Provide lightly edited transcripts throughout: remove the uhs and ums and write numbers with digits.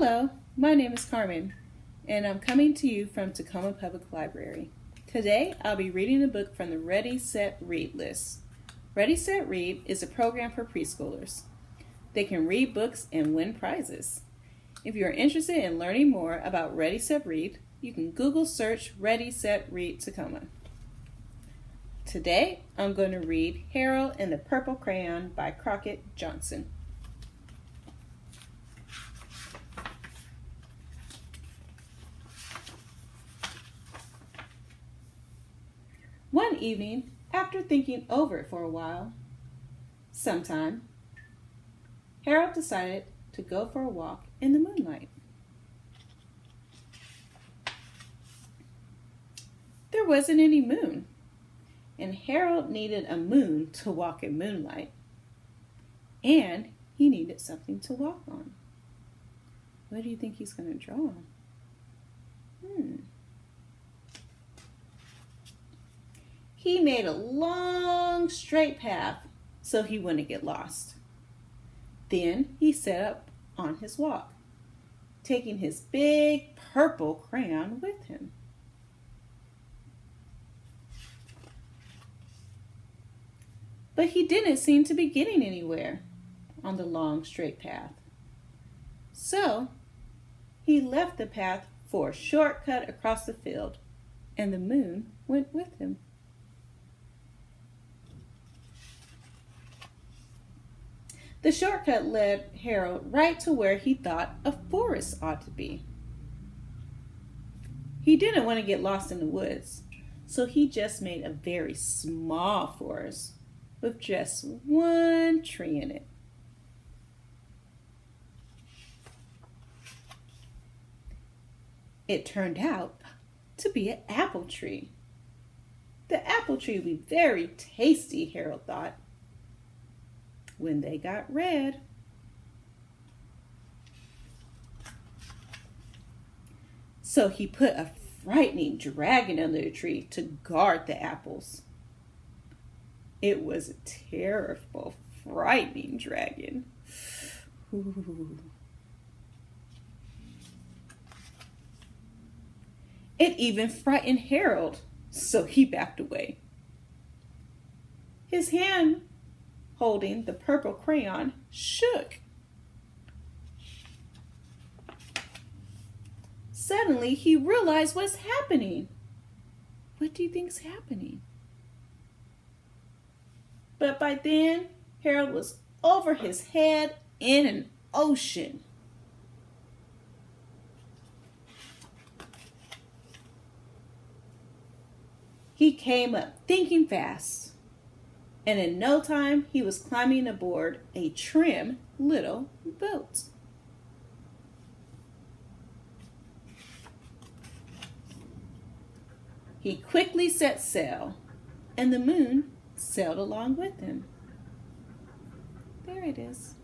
Hello, my name is Carmen, and I'm coming to you from Tacoma Public Library. Today, I'll be reading a book from the Ready, Set, Read list. Ready, Set, Read is a program for preschoolers. They can read books and win prizes. If you are interested in learning more about Ready, Set, Read, you can Google search Ready, Set, Read Tacoma. Today, I'm going to read Harold and the Purple Crayon by Crockett Johnson. One evening, after thinking over it for a while, Harold decided to go for a walk in the moonlight. There wasn't any moon, and Harold needed a moon to walk in moonlight, and he needed something to walk on. What do you think he's going to draw? He made a long, straight path so he wouldn't get lost. Then he set up on his walk, taking his big purple crayon with him. But he didn't seem to be getting anywhere on the long, straight path. So he left the path for a shortcut across the field, and the moon went with him. The shortcut led Harold right to where he thought a forest ought to be. He didn't want to get lost in the woods, so he just made a very small forest with just one tree in it. It turned out to be an apple tree. The apple tree would be very tasty, Harold thought, when they got red. So he put a frightening dragon under the tree to guard the apples. It was a terrible, frightening dragon. Ooh. It even frightened Harold, so he backed away. His hand holding the purple crayon shook. Suddenly, he realized what's happening. What do you think's happening? But by then, Harold was over his head in an ocean. He came up thinking fast, and in no time he was climbing aboard a trim little boat. He quickly set sail, and the moon sailed along with him. There it is.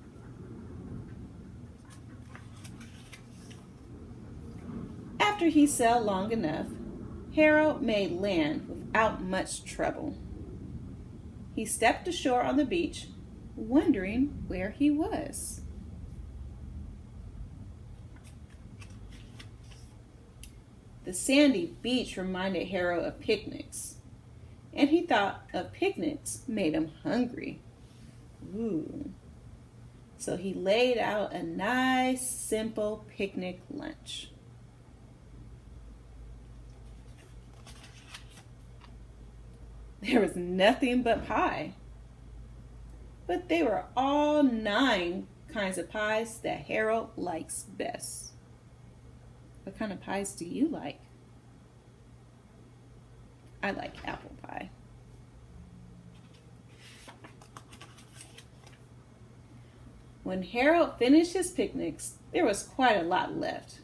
After he sailed long enough, Harold made land without much trouble. He stepped ashore on the beach, wondering where he was. The sandy beach reminded Harold of picnics, and he thought of picnics made him hungry. Ooh. So he laid out a nice, simple picnic lunch. There was nothing but pie. But they were all 9 kinds of pies that Harold likes best. What kind of pies do you like? I like apple pie. When Harold finished his picnics, there was quite a lot left.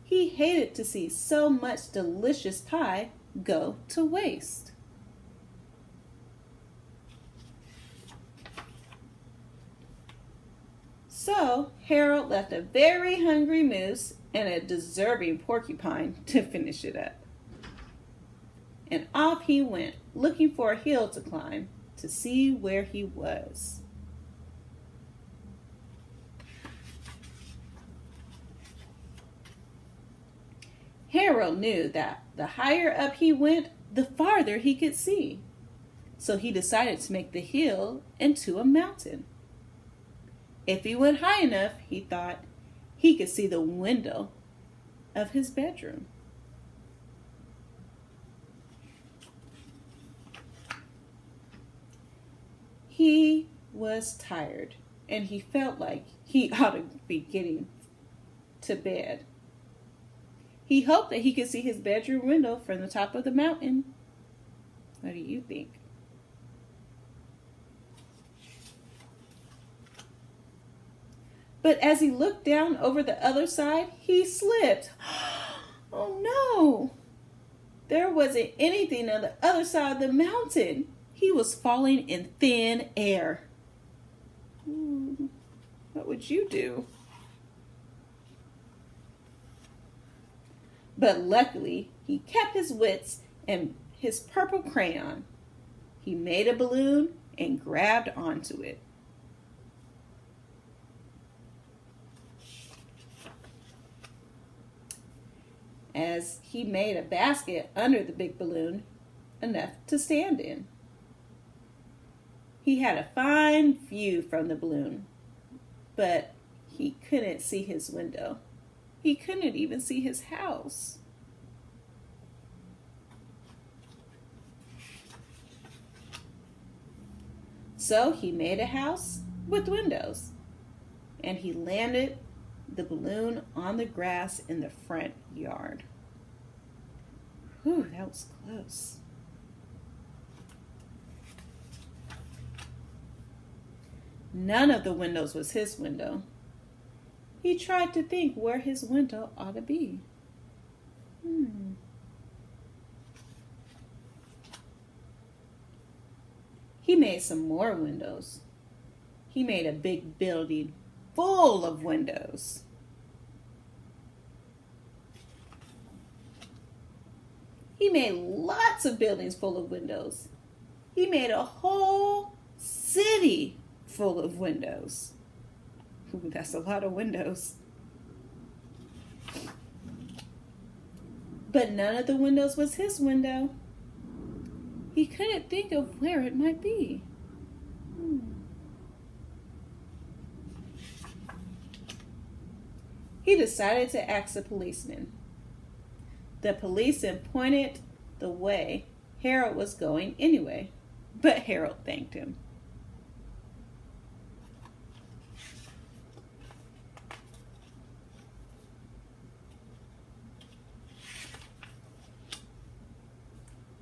He hated to see so much delicious pie go to waste. So Harold left a very hungry moose and a deserving porcupine to finish it up. And off he went, looking for a hill to climb to see where he was. Harold knew that the higher up he went, the farther he could see. So he decided to make the hill into a mountain. If he went high enough, he thought, he could see the window of his bedroom. He was tired, and he felt like he ought to be getting to bed. He hoped that he could see his bedroom window from the top of the mountain. What do you think? But as he looked down over the other side, he slipped. Oh no! There wasn't anything on the other side of the mountain. He was falling in thin air. What would you do? But luckily, he kept his wits and his purple crayon. He made a balloon and grabbed onto it. As he made a basket under the big balloon, enough to stand in. He had a fine view from the balloon, but he couldn't see his window. He couldn't even see his house. So he made a house with windows, and he landed the balloon on the grass in the front yard. Whew, that was close. None of the windows was his window. He tried to think where his window ought to be. He made some more windows. He made a big building full of windows. He made lots of buildings full of windows. He made a whole city full of windows. Ooh, that's a lot of windows. But none of the windows was his window. He couldn't think of where it might be. He decided to ask a policeman. The policeman pointed the way Harold was going anyway, but Harold thanked him.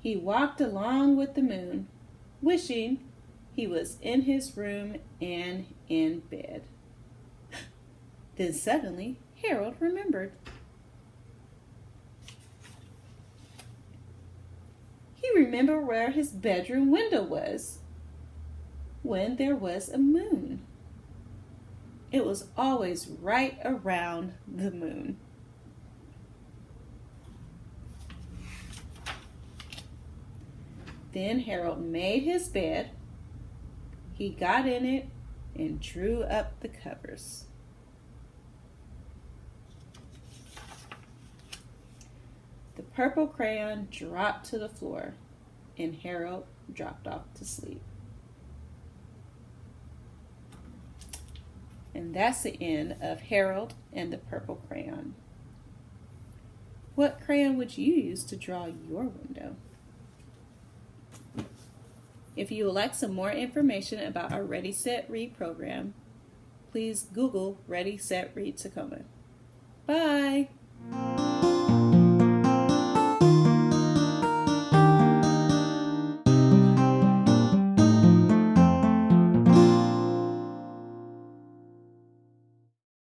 He walked along with the moon, wishing he was in his room and in bed. Then suddenly, Harold remembered. He remembered where his bedroom window was when there was a moon. It was always right around the moon. Then Harold made his bed. He got in it and drew up the covers. The purple crayon dropped to the floor, and Harold dropped off to sleep. And that's the end of Harold and the Purple Crayon. What crayon would you use to draw your window? If you would like some more information about our Ready, Set, Read program, please Google Ready, Set, Read Tacoma. Bye!